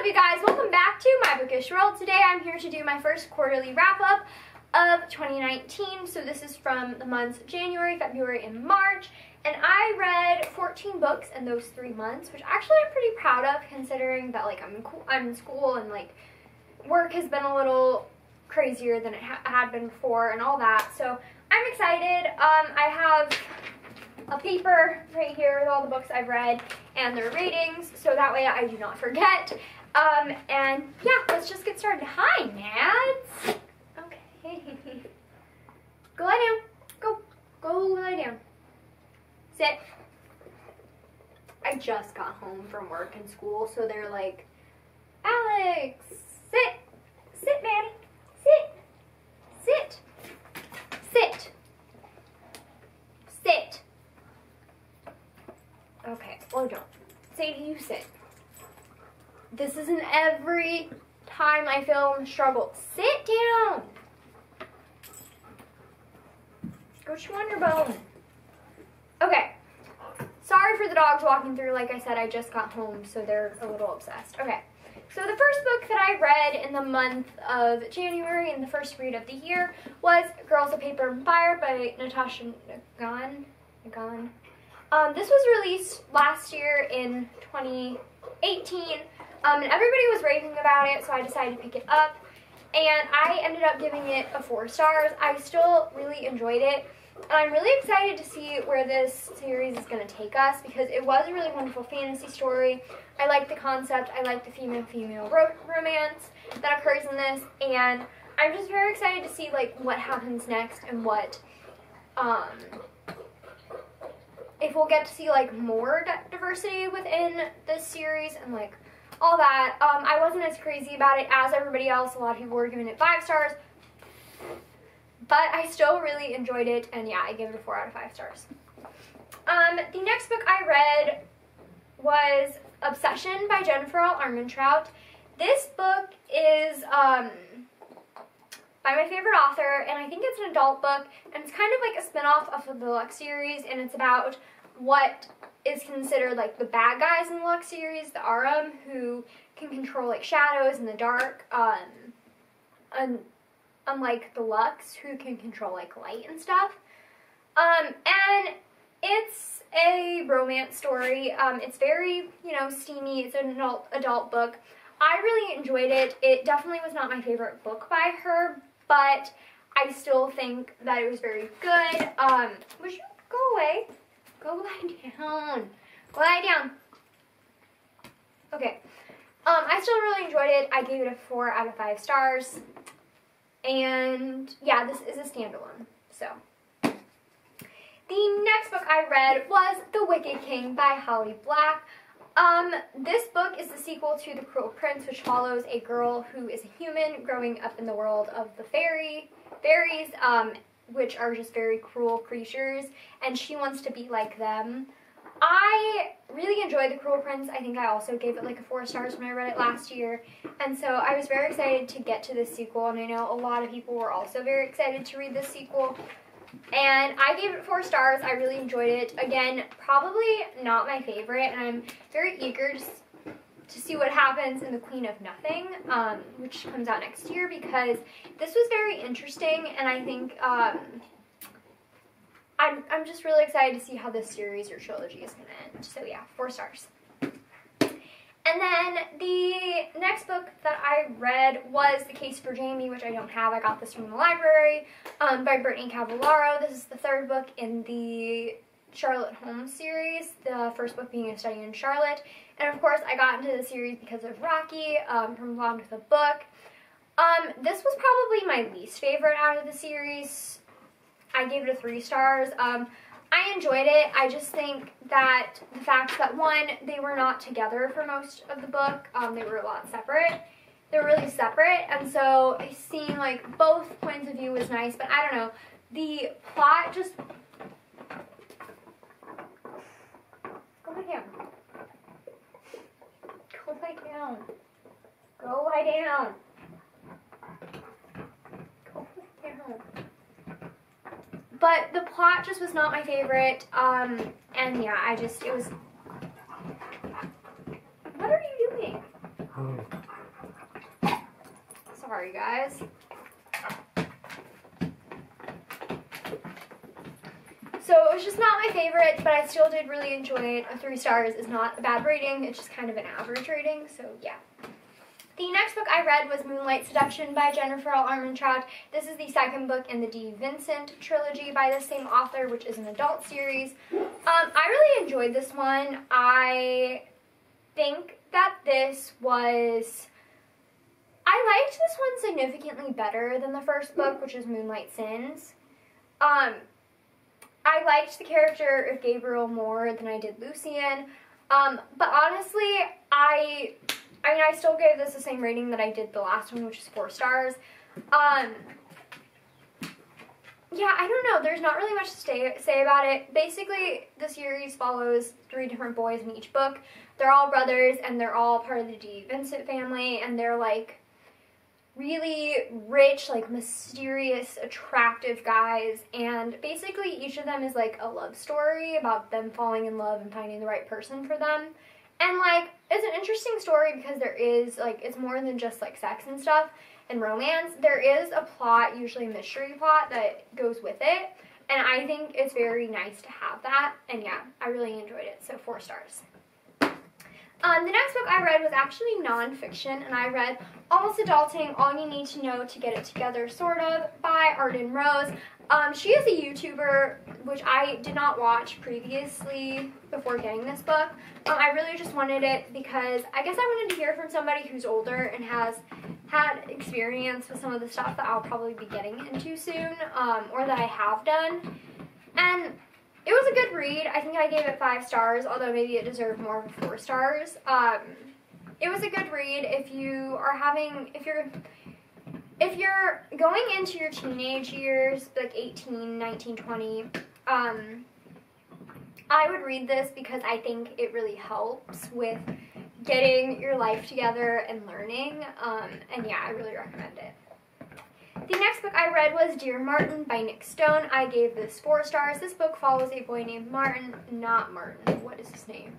up, you guys? Welcome back to My Bookish World. Today I'm here to do my first quarterly wrap-up of 2019. So this is from the months January, February, and March. And I read 14 books in those 3 months, which actually I'm pretty proud of considering that like I'm in school and like work has been a little crazier than it had been before and all that. So I'm excited. I have a paper right here with all the books I've read and their ratings, so that way I do not forget. And yeah, let's just get started. Hi, Mads. Okay. Go lie down. Go lie down. Sit. I just got home from work and school, so they're like, Alex, sit. Sit, Maddie. Sit. Sit. Sit. Sit. Okay, or don't. Sadie, you sit. This isn't every time I film struggle. Sit down. Go chew on your bone. Okay. Sorry for the dogs walking through. Like I said, I just got home, so they're a little obsessed. Okay. So the first book that I read in the month of January and the first read of the year was Girls of Paper and Fire by Natasha Nagan. This was released last year in 2018, and everybody was raving about it, so I decided to pick it up, and I ended up giving it a 4 stars. I still really enjoyed it, and I'm really excited to see where this series is going to take us, because it was a really wonderful fantasy story. I like the concept, I like the female-female romance that occurs in this, and I'm just very excited to see like what happens next and what, if we'll get to see like more diversity within this series and like all that. I wasn't as crazy about it as everybody else. A lot of people were giving it 5 stars, but I still really enjoyed it, and yeah, I gave it a 4 out of 5 stars. The next book I read was Obsession by Jennifer L. Armentrout. This book is by my favorite author, and I think it's an adult book, and it's kind of like a spin-off of the Lux series, and it's about what is considered like the bad guys in the Lux series, the Arum, who can control like shadows in the dark, unlike the Lux, who can control like light and stuff. And it's a romance story. It's very, you know, steamy. It's an adult book. I really enjoyed it. It definitely was not my favorite book by her, but I still think that it was very good. Would you go away? Go lie down. Go lie down. Okay. I still really enjoyed it. I gave it a 4 out of 5 stars. And yeah, this is a standalone. So the next book I read was The Wicked King by Holly Black. This book is the sequel to The Cruel Prince, which follows a girl who is a human growing up in the world of the fairies, which are just very cruel creatures, and she wants to be like them. I really enjoyed The Cruel Prince. I think I also gave it like a 4 stars when I read it last year, and so I was very excited to get to this sequel, and I know a lot of people were also very excited to read this sequel. And I gave it 4 stars. I really enjoyed it. Again, probably not my favorite, and I'm very eager to see what happens in The Queen of Nothing, which comes out next year, because this was very interesting, and I think I'm just really excited to see how this series or trilogy is going to end. So yeah, 4 stars. And then the next book that I read was The Case for Jamie, which I don't have. I got this from the library, by Brittany Cavallaro. This is the 3rd book in the Charlotte Holmes series, the first book being A Study in Charlotte. And of course, I got into the series because of Rocky, from Blonde with a Book. This was probably my least favorite out of the series. I gave it a 3 stars. I enjoyed it. I just think that the fact that, one, they were not together for most of the book. They were a lot separate. They're really separate, and so seeing like both points of view was nice, but I don't know. The plot just... Go lie down. Go lie down. Go lie down. Go lie down. But the plot just was not my favorite, and yeah, it was... What are you doing? Sorry, guys. So it was just not my favorite, but I still did really enjoy it. A 3 stars is not a bad rating. It's just kind of an average rating, so yeah. The next book I read was Moonlight Seduction by Jennifer L. Armentrout. This is the second book in the D. Vincent trilogy by the same author, which is an adult series. I really enjoyed this one. I think that this was... I liked this one significantly better than the first book, which is Moonlight Sins. I liked the character of Gabriel more than I did Lucien. But honestly, I mean, I still gave this the same rating that I did the last one, which is 4 stars. Yeah, I don't know. There's not really much to say about it. Basically, the series follows 3 different boys in each book. They're all brothers, and they're all part of the D. Vincent family, and they're, like, really rich, like, mysterious, attractive guys, and basically each of them is, like, a love story about them falling in love and finding the right person for them. And, like, it's an interesting story because there is, like, it's more than just, like, sex and stuff and romance. There is a plot, usually a mystery plot, that goes with it, and I think it's very nice to have that, and yeah, I really enjoyed it, so 4 stars. The next book I read was actually nonfiction, and I read Almost Adulting, All You Need to Know to Get It Together, sort of, by Arden Rose. She is a YouTuber, which I did not watch previously before getting this book. I really just wanted it because I guess I wanted to hear from somebody who's older and has had experience with some of the stuff that I'll probably be getting into soon, or that I have done. And it was a good read. I think I gave it 5 stars, although maybe it deserved more of 4 stars. It was a good read if you are having, if you're going into your teenage years, like 18, 19, 20, I would read this because I think it really helps with getting your life together and learning, and yeah, I really recommend it. The next book I read was Dear Martin by Nick Stone. I gave this 4 stars. This book follows a boy named Martin, not Martin, what is his name?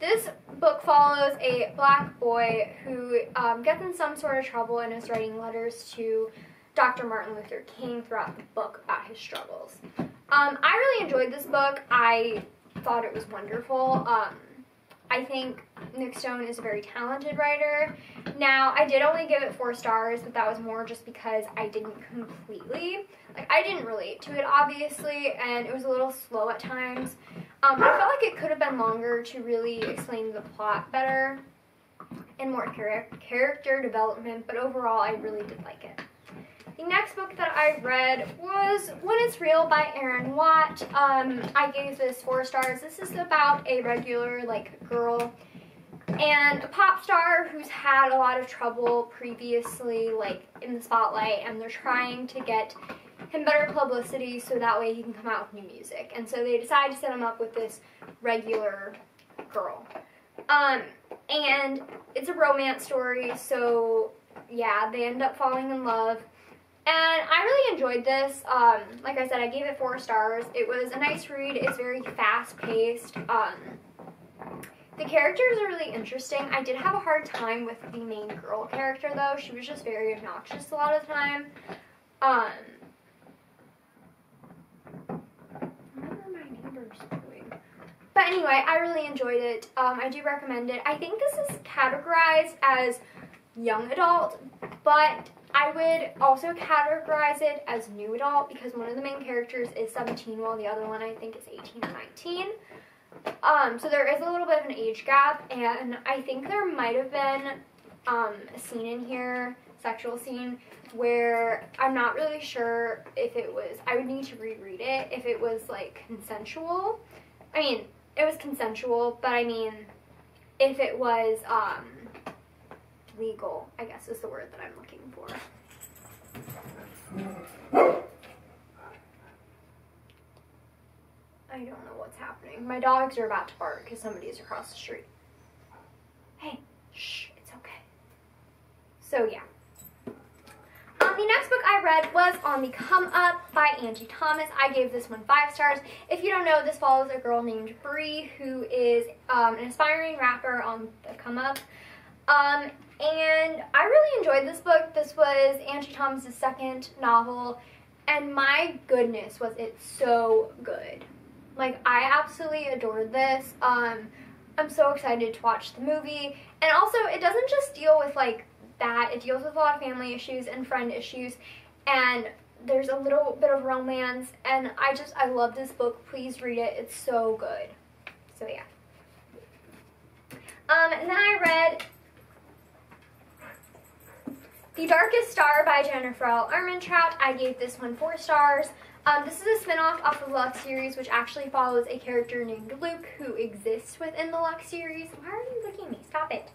This book follows a black boy who gets in some sort of trouble and is writing letters to Dr. Martin Luther King throughout the book about his struggles. I really enjoyed this book. I thought it was wonderful. I think Nick Stone is a very talented writer. Now, I did only give it 4 stars, but that was more just because I didn't completely, like, I didn't relate to it, obviously, and it was a little slow at times. I felt like it could have been longer to really explain the plot better and more character development, but overall, I really did like it. The next book that I read was When It's Real by Erin Watt. I gave this 4 stars. This is about a regular, like, girl and a pop star who's had a lot of trouble previously, like, in the spotlight, and they're trying to get him better publicity so that way he can come out with new music. And so they decide to set him up with this regular girl. And it's a romance story, so yeah, they end up falling in love. And I really enjoyed this. Like I said, I gave it 4 stars. It was a nice read. It's very fast-paced. The characters are really interesting. I did have a hard time with the main girl character, though. She was just very obnoxious a lot of the time. What are my neighbors doing? But anyway, I really enjoyed it. I do recommend it. I think this is categorized as young adult, but I would also categorize it as new adult because one of the main characters is 17 while the other one I think is 18 or 19. So there is a little bit of an age gap, and I think there might have been a scene in here, sexual scene, where I'm not really sure if it was, I would need to reread it, if it was like consensual. I mean, it was consensual, but I mean, if it was legal, I guess is the word that I'm looking for. I don't know what's happening. My dogs are about to bark because somebody's across the street. Hey, shh, it's okay. So yeah. The next book I read was On the Come Up by Angie Thomas. I gave this one 5 stars. If you don't know, this follows a girl named Bree who is an aspiring rapper on the come up. And I really enjoyed this book. This was Angie Thomas's second novel, and my goodness, was it so good. Like, I absolutely adored this. I'm so excited to watch the movie. And also, it doesn't just deal with, like, that. It deals with a lot of family issues and friend issues, and there's a little bit of romance, and I love this book. Please read it. It's so good. So, yeah. And then I read The Darkest Star by Jennifer L. Armentrout. I gave this one 4 stars. This is a spin-off off of the Lux series, which actually follows a character named Luke who exists within the Lux series. Why are you looking at me? Stop it.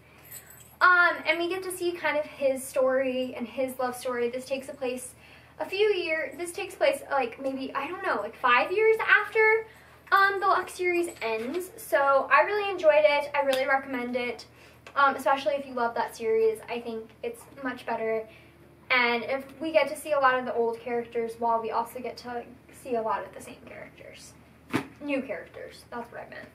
And we get to see kind of his story and his love story. This takes place like maybe, I don't know, like 5 years after the Lux series ends. So I really enjoyed it. I really recommend it. Especially if you love that series. I think it's much better. And if we get to see a lot of the old characters while we also get to see a lot of the same characters. New characters. That's what I meant.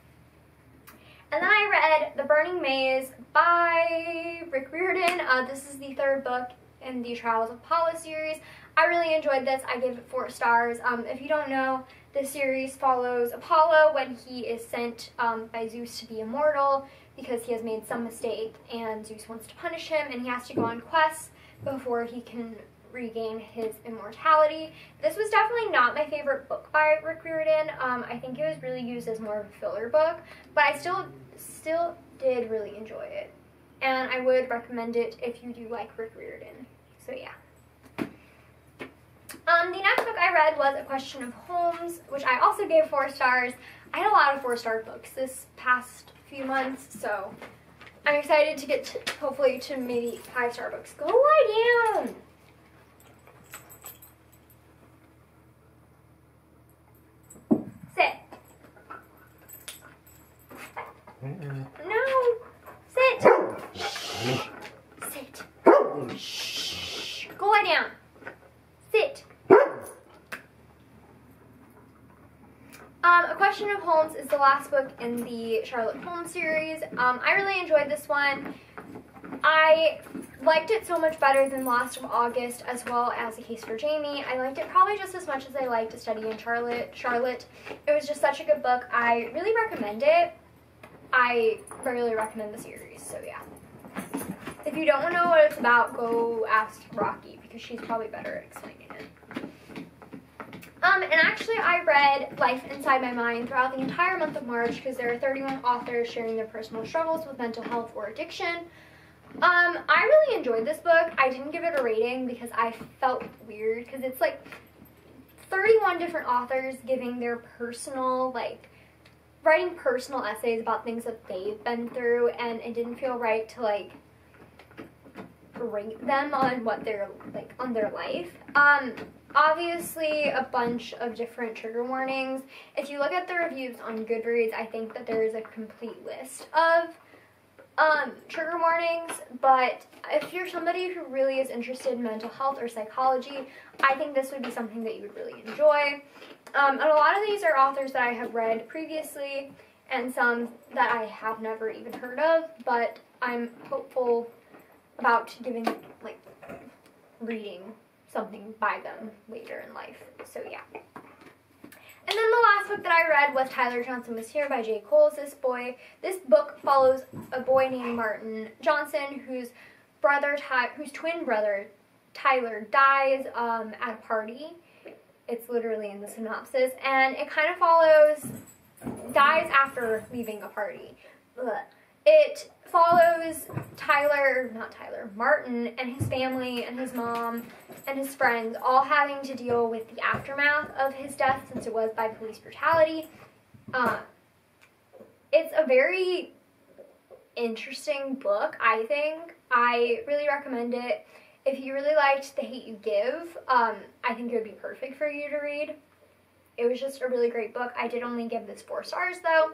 And then I read The Burning Maze by Rick Riordan. This is the 3rd book in the Trials of Apollo series. I really enjoyed this. I gave it 4 stars. If you don't know, this series follows Apollo when he is sent by Zeus to be immortal because he has made some mistake and Zeus wants to punish him, and he has to go on quests before he can regain his immortality. This was definitely not my favorite book by Rick Riordan. I think it was really used as more of a filler book, but I still did really enjoy it. And I would recommend it if you do like Rick Riordan. So yeah. The next book I read was A Question of Homes, which I also gave 4 stars. I had a lot of 4-star books this past few months, so I'm excited to get to, hopefully, to maybe 5-star books. Go lie down! Sit. No! Sit! Shh. Sit. Shh. Go lie down. Sit. A Question of Holmes is the last book in the Sherlock Holmes series. I really enjoyed this one. I liked it so much better than Lost of August, as well as A Case for Jamie. I liked it probably just as much as I liked To Study in Charlotte. It was just such a good book. I really recommend it. I really recommend the series, so yeah. If you don't know what it's about, go ask Rocky, because she's probably better at explaining it. And actually I read Life Inside My Mind throughout the entire month of March, because there are 31 authors sharing their personal struggles with mental health or addiction. I really enjoyed this book. I didn't give it a rating because I felt weird, because it's like 31 different authors giving their personal, like, writing personal essays about things that they've been through, and it didn't feel right to, like, rate them on what they're, like, on their life. Obviously a bunch of different trigger warnings. If you look at the reviews on Goodreads, I think that there is a complete list of trigger warnings, but if you're somebody who really is interested in mental health or psychology, I think this would be something that you would really enjoy. And a lot of these are authors that I have read previously, and some that I have never even heard of, but I'm hopeful about reading something by them later in life. So yeah. And then the last book that I read was Tyler Johnson Was Here by J. Coles. This book follows a boy named Martin Johnson whose twin brother Tyler dies at a party. It's literally in the synopsis, and it kind of dies after leaving a party. It follows Martin and his family and his mom and his friends all having to deal with the aftermath of his death, since it was by police brutality. It's a very interesting book, I think. I really recommend it. If you really liked The Hate You Give, I think it would be perfect for you to read. It was just a really great book. I did only give this 4 stars, though.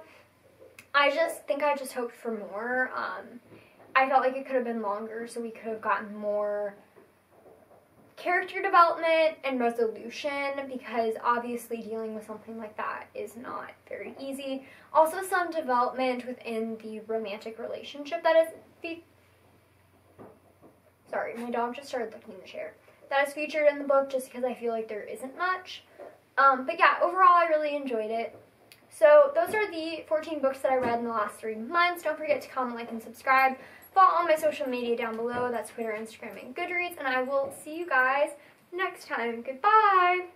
I just hoped for more. I felt like it could have been longer, so we could have gotten more character development and resolution, because obviously dealing with something like that is not very easy. Also, some development within the romantic relationship that is Sorry, my dog just started licking the chair. That is featured in the book just because I feel like there isn't much. But yeah, overall I really enjoyed it. So those are the 14 books that I read in the last 3 months. Don't forget to comment, like, and subscribe. Follow all my social media down below. That's Twitter, Instagram, and Goodreads. And I will see you guys next time. Goodbye!